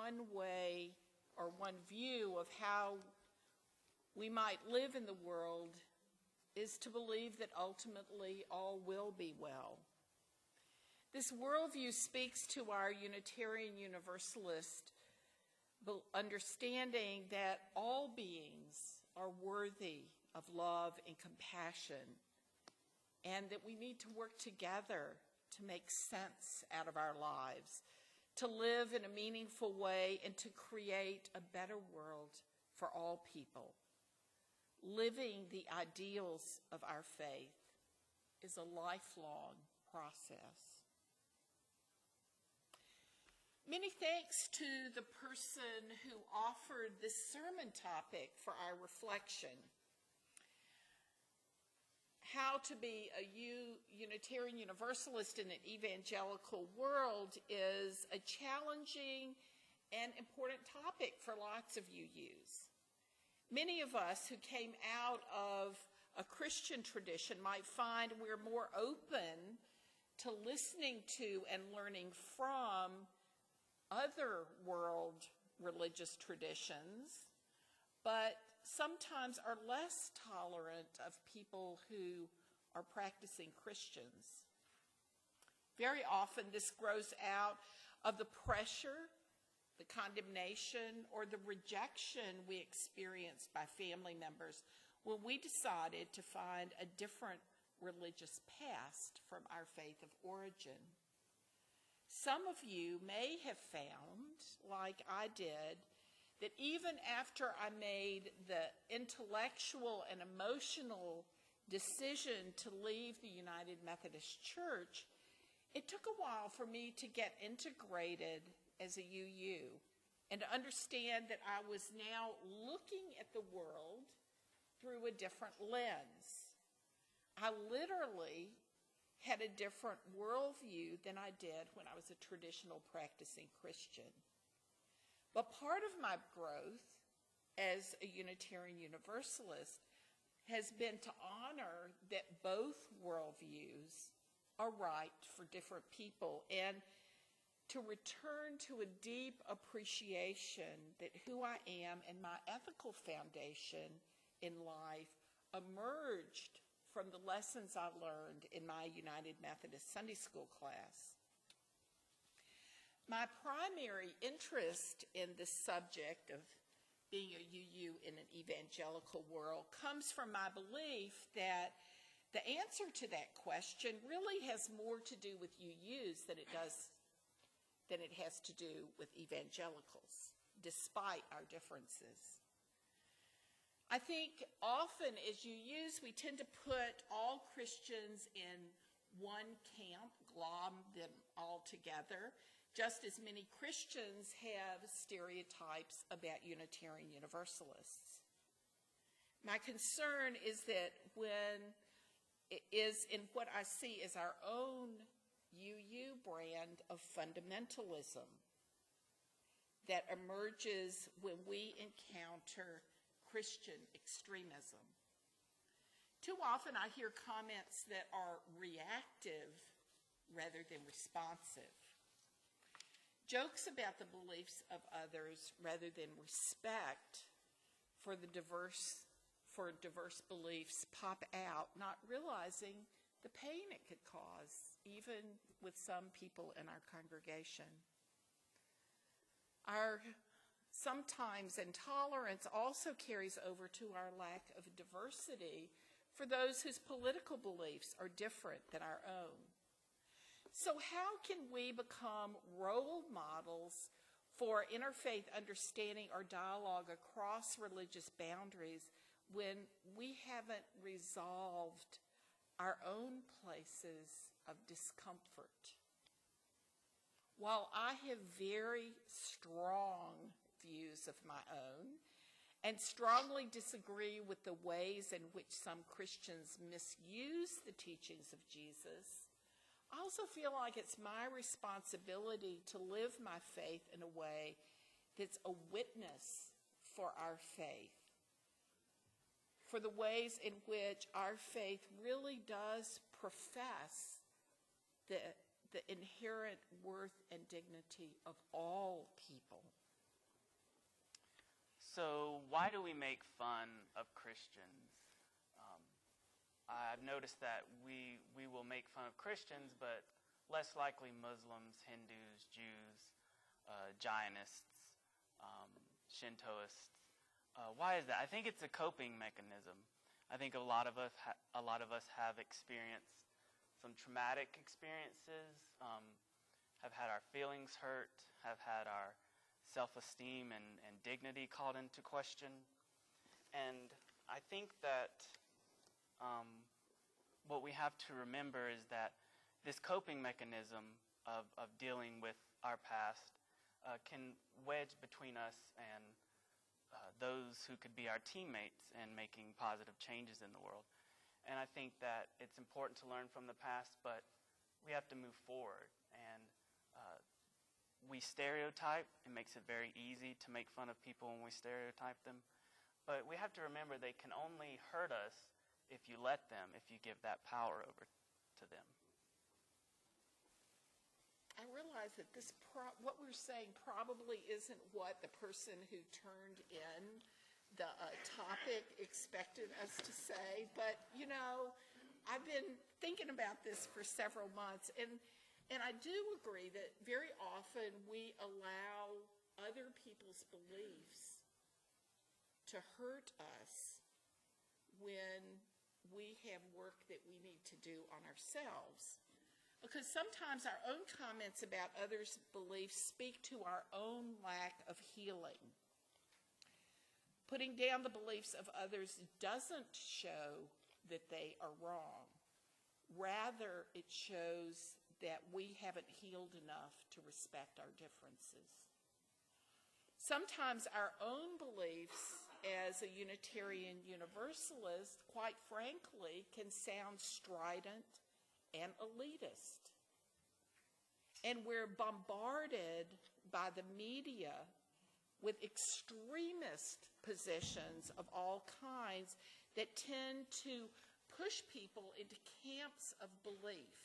one way or one view of how we might live in the world is to believe that ultimately all will be well. This worldview speaks to our Unitarian Universalist understanding that all beings are worthy of love and compassion, and that we need to work together to make sense out of our lives, to live in a meaningful way, and to create a better world for all people. Living the ideals of our faith is a lifelong process. Many thanks to the person who offered this sermon topic for our reflection. How to be a Unitarian Universalist in an evangelical world is a challenging and important topic for lots of UUs. Many of us who came out of a Christian tradition might find we're more open to listening to and learning from other world religious traditions, but sometimes are less tolerant of people who are practicing Christians. Very often this grows out of the pressure, the condemnation, or the rejection we experienced by family members when we decided to find a different religious past from our faith of origin. Some of you may have found, like I did, that even after I made the intellectual and emotional decision to leave the United Methodist Church, it took a while for me to get integrated as a UU and to understand that I was now looking at the world through a different lens. I literally had a different worldview than I did when I was a traditional practicing Christian. But part of my growth as a Unitarian Universalist has been to honor that both worldviews are right for different people, and to return to a deep appreciation that who I am and my ethical foundation in life emerged from the lessons I learned in my United Methodist Sunday School class. My primary interest in this subject of being a UU in an evangelical world comes from my belief that the answer to that question really has more to do with UUs than it has to do with evangelicals, despite our differences. I think often as UUs, we tend to put all Christians in one camp, glob them all together, just as many Christians have stereotypes about Unitarian Universalists. My concern is that when it is in what I see as our own UU brand of fundamentalism that emerges when we encounter Christian extremism. Too often I hear comments that are reactive rather than responsive. Jokes about the beliefs of others rather than respect for diverse beliefs pop out, not realizing the pain it could cause, even with some people in our congregation. Our sometimes intolerance also carries over to our lack of diversity for those whose political beliefs are different than our own. So how can we become role models for interfaith understanding or dialogue across religious boundaries when we haven't resolved our own places of discomfort? While I have very strong views of my own and strongly disagree with the ways in which some Christians misuse the teachings of Jesus, I also feel like it's my responsibility to live my faith in a way that's a witness for our faith, for the ways in which our faith really does profess the inherent worth and dignity of all people, why do we make fun of Christians? I've noticed that we will make fun of Christians, but less likely Muslims, Hindus, Jews, Jainists, Shintoists. Why is that? I think it's a coping mechanism. I think a lot of us have experienced some traumatic experiences, have had our feelings hurt, have had our self-esteem and dignity called into question. And I think that what we have to remember is that this coping mechanism of dealing with our past can wedge between us and those who could be our teammates in making positive changes in the world. And I think that it's important to learn from the past, but we have to move forward. And we stereotype. It makes it very easy to make fun of people when we stereotype them. But we have to remember they can only hurt us if you let them, if you give that power over to them. I realize that what we're saying probably isn't what the person who turned in the topic expected us to say, but, you know, I've been thinking about this for several months, and I do agree that very often we allow other people's beliefs to hurt us when we have work that we need to do on ourselves. Because sometimes our own comments about others' beliefs speak to our own lack of healing. Putting down the beliefs of others doesn't show that they are wrong. Rather, it shows that we haven't healed enough to respect our differences. Sometimes our own beliefs as a Unitarian Universalist, quite frankly, can sound strident and elitist. And we're bombarded by the media with extremist positions of all kinds that tend to push people into camps of belief.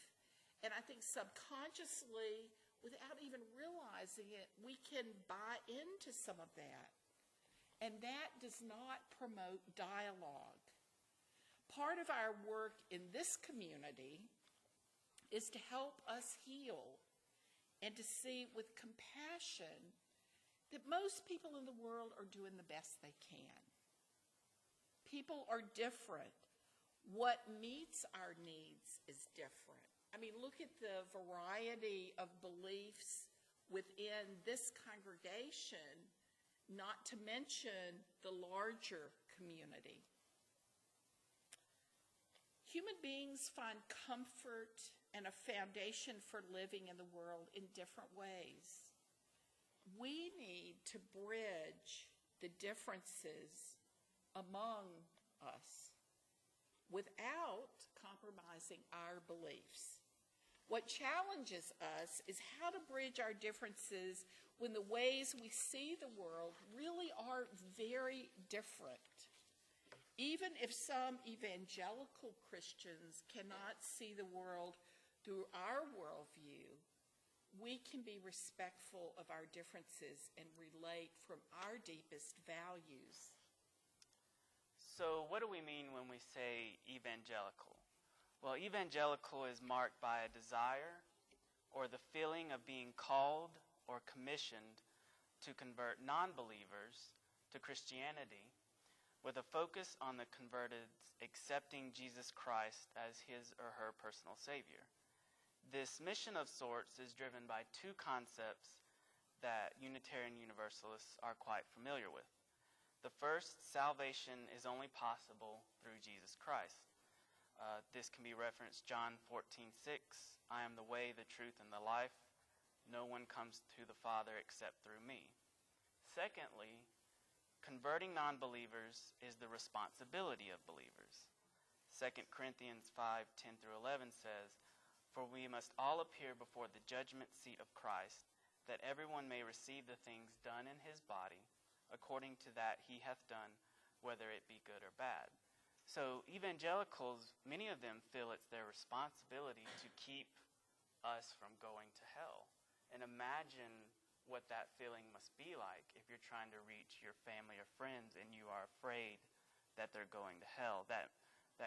And I think subconsciously, without even realizing it, we can buy into some of that. And that does not promote dialogue. Part of our work in this community is to help us heal and to see with compassion that most people in the world are doing the best they can. People are different. What meets our needs is different. I mean, look at the variety of beliefs within this congregation, not to mention the larger community. Human beings find comfort and a foundation for living in the world in different ways. We need to bridge the differences among us without compromising our beliefs. What challenges us is how to bridge our differences when the ways we see the world really are very different. Even if some evangelical Christians cannot see the world through our worldview, we can be respectful of our differences and relate from our deepest values. So what do we mean when we say evangelical? Well, evangelical is marked by a desire or the feeling of being called or commissioned to convert non-believers to Christianity with a focus on the converted's accepting Jesus Christ as his or her personal Savior. This mission of sorts is driven by two concepts that Unitarian Universalists are quite familiar with. The first, salvation is only possible through Jesus Christ. This can be referenced John 14:6. I am the way, the truth, and the life. No one comes to the Father except through me. Secondly, converting non-believers is the responsibility of believers. 2 Corinthians 5:10-11 says, for we must all appear before the judgment seat of Christ, that everyone may receive the things done in his body, according to that he hath done, whether it be good or bad. So evangelicals, many of them feel it's their responsibility to keep us from going to hell. And imagine what that feeling must be like if you're trying to reach your family or friends and you are afraid that they're going to hell. That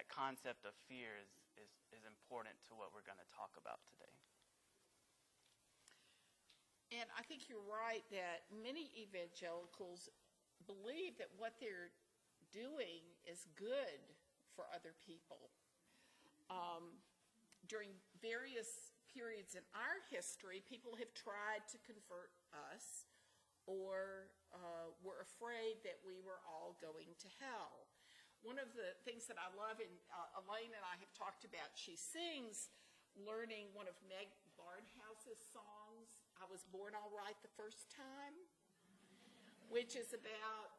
concept of fear is important to what we're going to talk about today. And I think you're right that many evangelicals believe that what they're doing is good for other people. During various periods in our history, people have tried to convert us or were afraid that we were all going to hell. One of the things that I love, and Elaine and I have talked about, she sings learning one of Meg Barnhouse's songs, I Was Born All Right the First Time, which is about,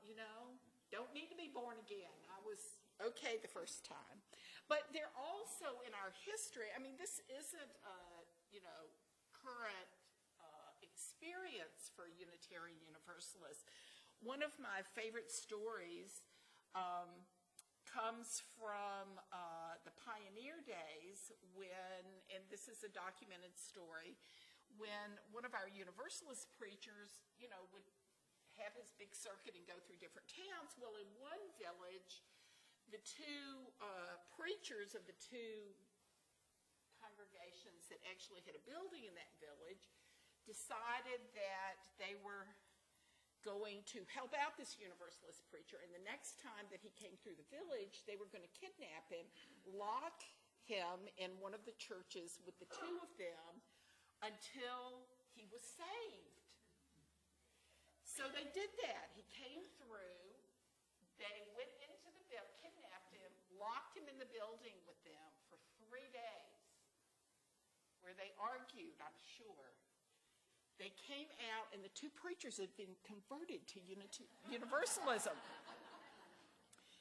don't need to be born again. I was okay the first time. But they're also in our history, this isn't a, current experience for Unitarian Universalists. One of my favorite stories comes from the pioneer days when, and this is a documented story, when one of our Universalist preachers, would have his big circuit and go through different towns. Well, in one village, the two preachers of the two congregations that actually had a building in that village decided that they were going to help out this Universalist preacher, and the next time that he came through the village, they were going to kidnap him, lock him in one of the churches with the two of them until he was saved. So they did that. He came through, they went into the building, kidnapped him, locked him in the building with them for 3 days, where they argued, I'm sure. They came out, and the two preachers had been converted to Universalism.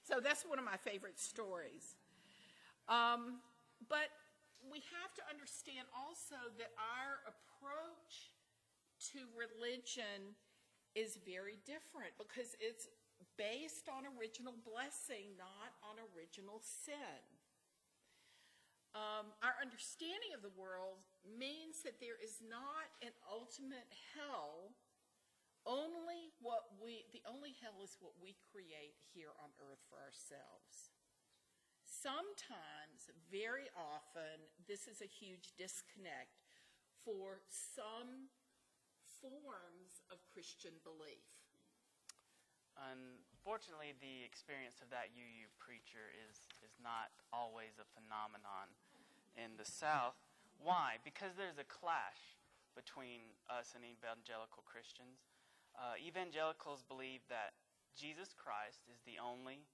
So that's one of my favorite stories. But we have to understand also that our approach to religion is very different because it's based on original blessing, not on original sin. Our understanding of the world means that there is not an ultimate hell. The only hell is what we create here on earth for ourselves. Sometimes, very often, this is a huge disconnect for some forms of Christian belief. Unfortunately, the experience of that UU preacher is not always a phenomenon in the South. Why? Because there's a clash between us and evangelical Christians. Evangelicals believe that Jesus Christ is the only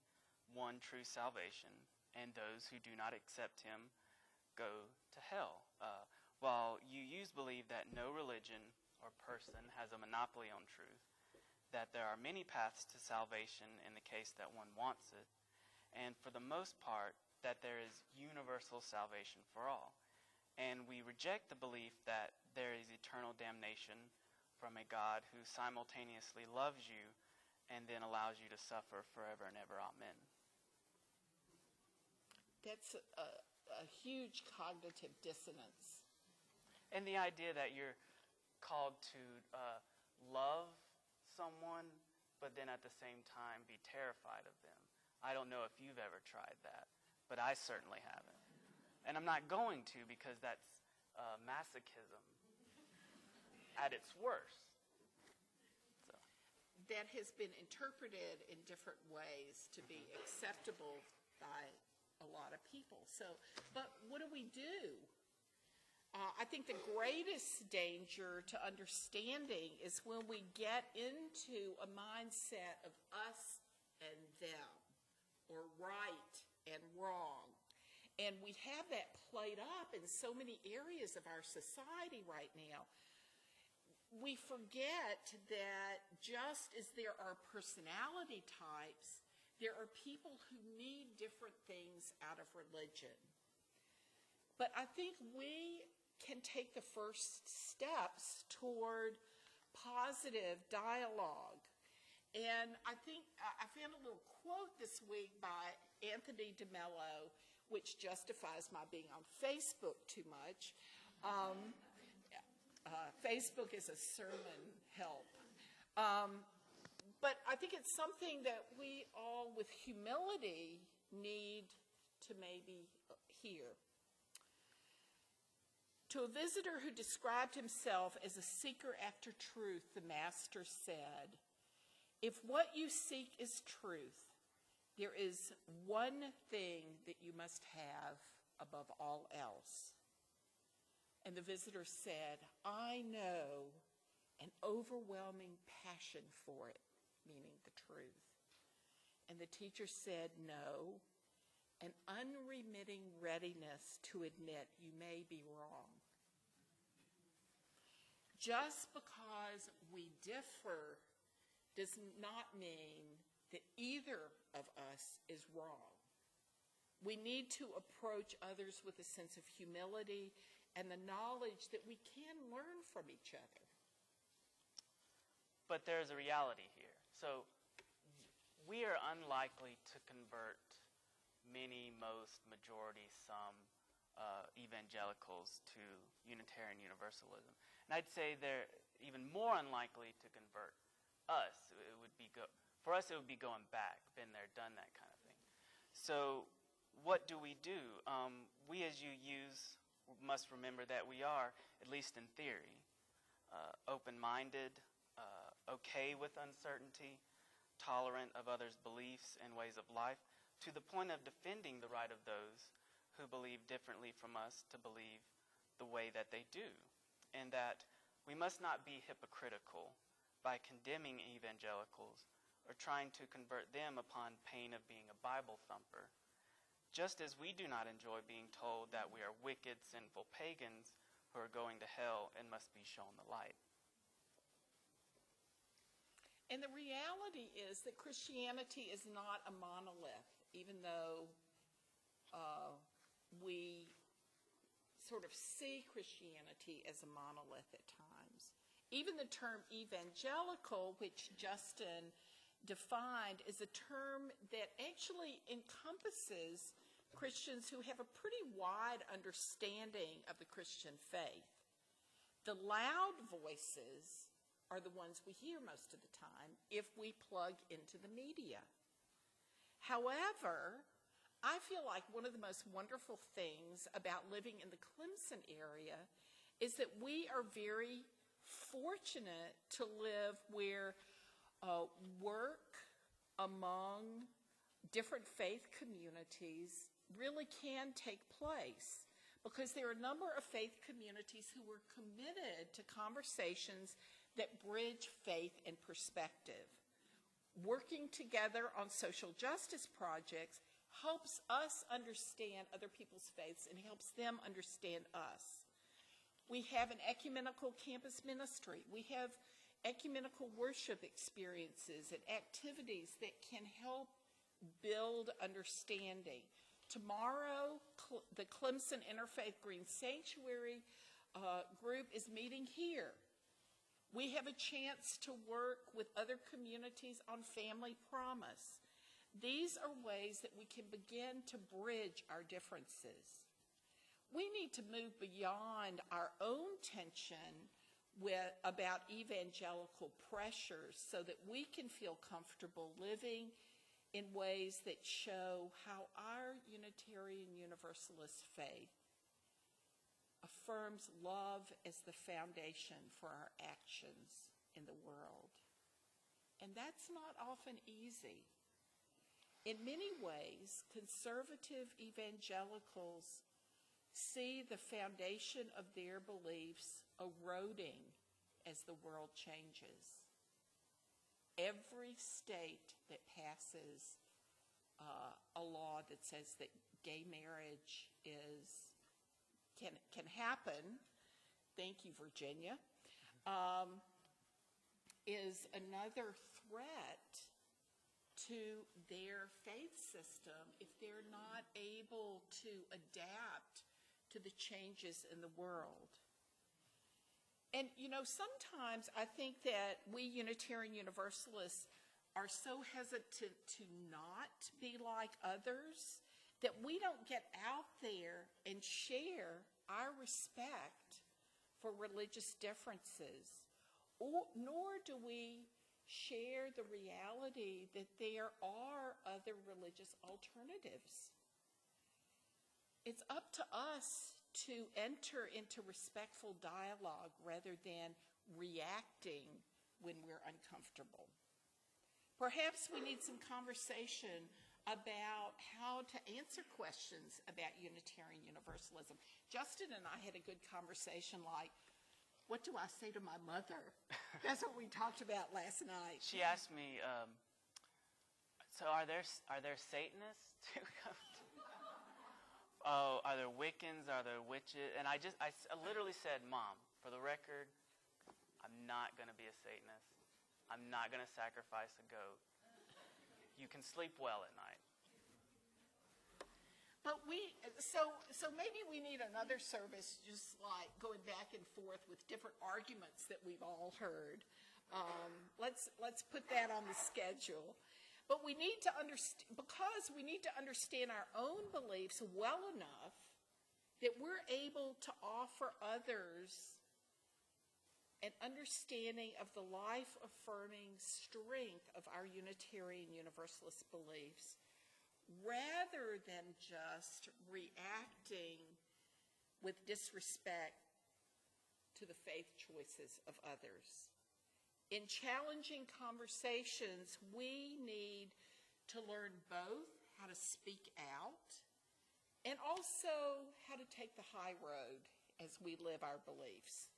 one true salvation, and those who do not accept him go to hell. While UUs believe that no religion or person has a monopoly on truth, that there are many paths to salvation in the case that one wants it, and for the most part, that there is universal salvation for all. And we reject the belief that there is eternal damnation from a God who simultaneously loves you and then allows you to suffer forever and ever. Amen. That's a huge cognitive dissonance. And the idea that you're called to love someone, but then at the same time be terrified of them. I don't know if you've ever tried that, but I certainly haven't. And I'm not going to, because that's masochism at its worst. So. That has been interpreted in different ways to be acceptable by a lot of people. But what do we do? I think the greatest danger to understanding is when we get into a mindset of us and them, or right and wrong. And we have that played up in so many areas of our society right now. We forget that just as there are personality types, there are people who need different things out of religion. But I think we can take the first steps toward positive dialogue. And I think I found a little quote this week by Anthony DeMello, which justifies my being on Facebook too much. Facebook is a sermon help. But I think it's something that we all, with humility, need to maybe hear. To a visitor who described himself as a seeker after truth, the Master said, "If what you seek is truth, there is one thing that you must have above all else." And the visitor said, "I know an overwhelming passion for it," meaning the truth. And the teacher said, "No, an unremitting readiness to admit you may be wrong." Just because we differ does not mean that either of us is wrong. We need to approach others with a sense of humility and the knowledge that we can learn from each other. But there's a reality here. So we are unlikely to convert many, most, majority, some evangelicals to Unitarian Universalism. And I'd say they're even more unlikely to convert us. For us, it would be going back, been there, done that kind of thing. So what do? We as UUs must remember that we are, at least in theory, open-minded, okay with uncertainty, tolerant of others' beliefs and ways of life, to the point of defending the right of those who believe differently from us to believe the way that they do. And that we must not be hypocritical by condemning evangelicals or trying to convert them upon pain of being a Bible thumper, just as we do not enjoy being told that we are wicked, sinful pagans who are going to hell and must be shown the light. And the reality is that Christianity is not a monolith, even though we sort of see Christianity as a monolith at times. Even the term evangelical, which Justin defined, is a term that actually encompasses Christians who have a pretty wide understanding of the Christian faith. The loud voices are the ones we hear most of the time if we plug into the media. However, I feel like one of the most wonderful things about living in the Clemson area is that we are very fortunate to live where work among different faith communities really can take place, because there are a number of faith communities who are committed to conversations that bridge faith and perspective. Working together on social justice projects helps us understand other people's faiths and helps them understand us. We have an ecumenical campus ministry. We have ecumenical worship experiences and activities that can help build understanding. Tomorrow, the Clemson Interfaith Green Sanctuary group is meeting here. We have a chance to work with other communities on Family Promise. These are ways that we can begin to bridge our differences. We need to move beyond our own tension about evangelical pressures so that we can feel comfortable living in ways that show how our Unitarian Universalist faith affirms love as the foundation for our actions in the world. And that's not often easy. In many ways, conservative evangelicals see the foundation of their beliefs eroding as the world changes. Every state that passes a law that says that gay marriage can happen, thank you, Virginia, is another threat to their faith system if they're not able to adapt to the changes in the world. And, sometimes I think that we Unitarian Universalists are so hesitant to not be like others that we don't get out there and share our respect for religious differences, nor do we share the reality that there are other religious alternatives. It's up to us to enter into respectful dialogue rather than reacting when we're uncomfortable. Perhaps we need some conversation about how to answer questions about Unitarian Universalism. Justin and I had a good conversation like, what do I say to my mother? That's what we talked about last night. She asked me, so are there Satanists who come to? Oh, are there Wiccans? Are there witches? And I literally said, Mom, for the record, I'm not going to be a Satanist. I'm not going to sacrifice a goat. You can sleep well at night. But so maybe we need another service, just like going back and forth with different arguments that we've all heard. Let's put that on the schedule. But we need to understand, because we need to understand our own beliefs well enough that we're able to offer others an understanding of the life-affirming strength of our Unitarian Universalist beliefs, rather than just reacting with disrespect to the faith choices of others. In challenging conversations, we need to learn both how to speak out and also how to take the high road as we live our beliefs.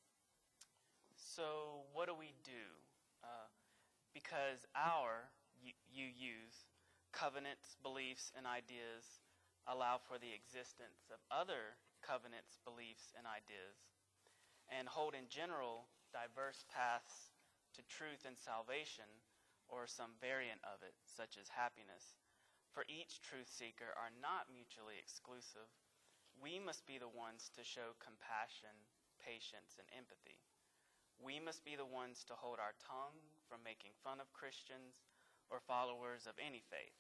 So what do we do? Because our UU's covenants, beliefs, and ideas allow for the existence of other covenants, beliefs, and ideas, and hold in general diverse paths to truth and salvation, or some variant of it, such as happiness, for each truth seeker are not mutually exclusive. We must be the ones to show compassion, patience, and empathy. We must be the ones to hold our tongue from making fun of Christians or followers of any faith.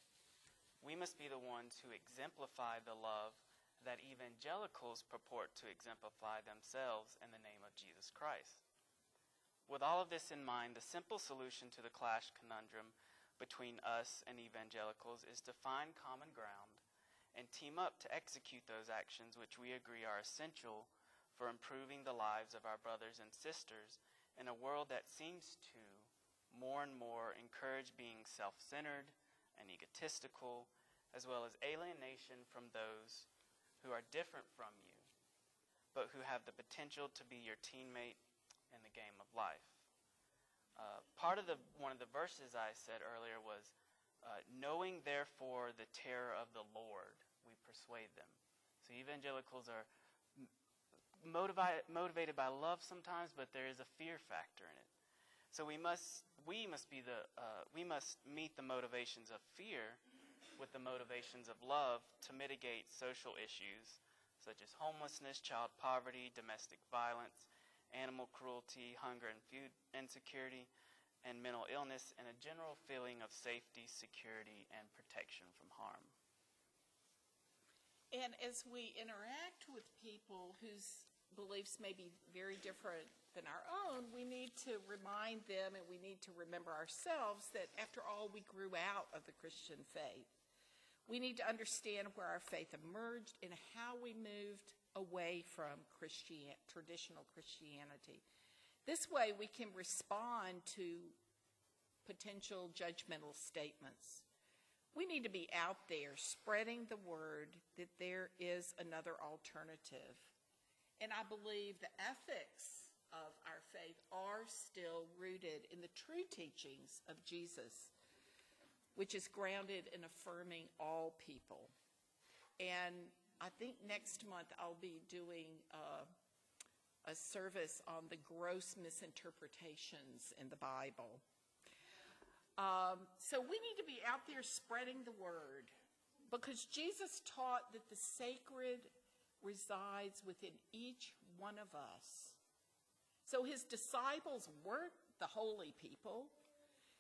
We must be the ones who exemplify the love that evangelicals purport to exemplify themselves in the name of Jesus Christ. With all of this in mind, the simple solution to the clash conundrum between us and evangelicals is to find common ground and team up to execute those actions which we agree are essential for improving the lives of our brothers and sisters in a world that seems to more and more encourage being self-centered and egotistical, as well as alienation from those who are different from you, but who have the potential to be your teammate in the game of life. One of the verses I said earlier was, knowing therefore the terror of the Lord, we persuade them. So evangelicals are motivated by love sometimes, but there is a fear factor in it. So we must meet the motivations of fear with the motivations of love to mitigate social issues such as homelessness, child poverty, domestic violence, animal cruelty, hunger and food insecurity, and mental illness, and a general feeling of safety, security, and protection from harm. And as we interact with people whose beliefs may be very different than our own, we need to remind them, and we need to remember ourselves, that after all, we grew out of the Christian faith. We need to understand where our faith emerged and how we moved away from traditional Christianity. This way we can respond to potential judgmental statements. We need to be out there spreading the word that there is another alternative. And I believe the ethics of our faith are still rooted in the true teachings of Jesus, which is grounded in affirming all people. And I think next month I'll be doing a service on the gross misinterpretations in the Bible. So we need to be out there spreading the word, because Jesus taught that the sacred resides within each one of us. So his disciples weren't the holy people.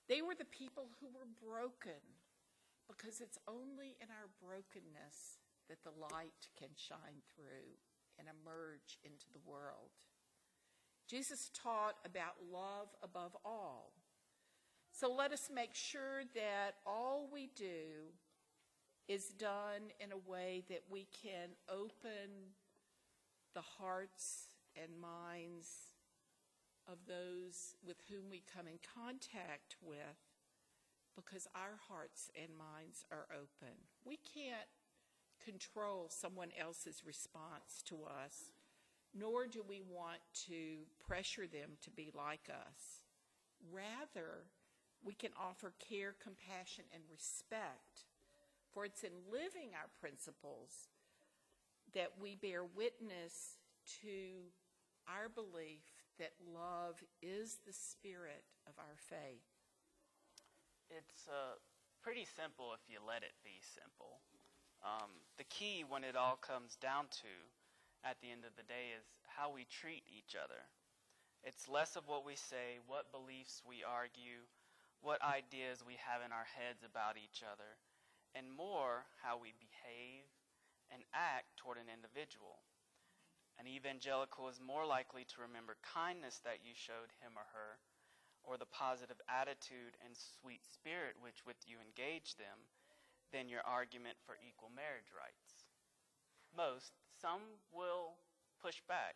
They were the people who were broken, because it's only in our brokenness that the light can shine through and emerge into the world. Jesus taught about love above all. So let us make sure that all we do is done in a way that we can open the hearts and minds of those with whom we come in contact with, because our hearts and minds are open. We can't control someone else's response to us, nor do we want to pressure them to be like us. Rather, we can offer care, compassion, and respect, for it's in living our principles that we bear witness to our belief that love is the spirit of our faith. It's pretty simple if you let it be simple. The key when it all comes down to, at the end of the day, is how we treat each other. It's less of what we say, what beliefs we argue, what ideas we have in our heads about each other, and more how we behave and act toward an individual. An evangelical is more likely to remember kindness that you showed him or her, or the positive attitude and sweet spirit which with you engaged them, than your argument for equal marriage rights. Some will push back,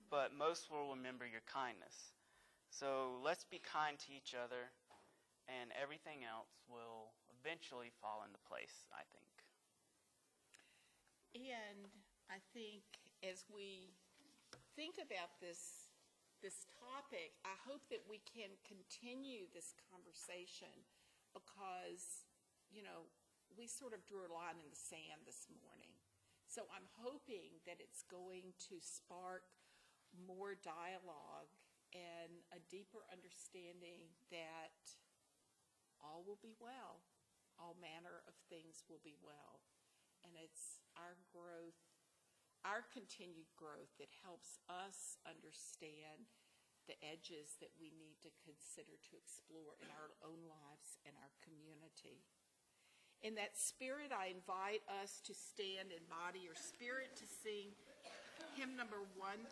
but most will remember your kindness. So let's be kind to each other, and everything else will eventually fall into place, I think. And I think as we think about this topic, I hope that we can continue this conversation, because, we sort of drew a line in the sand this morning. So I'm hoping that it's going to spark more dialogue and a deeper understanding that all will be well. All manner of things will be well. And it's our growth, our continued growth, that helps us understand the edges that we need to consider to explore in our own lives and our community. In that spirit, I invite us to stand in body or spirit to sing hymn number 134.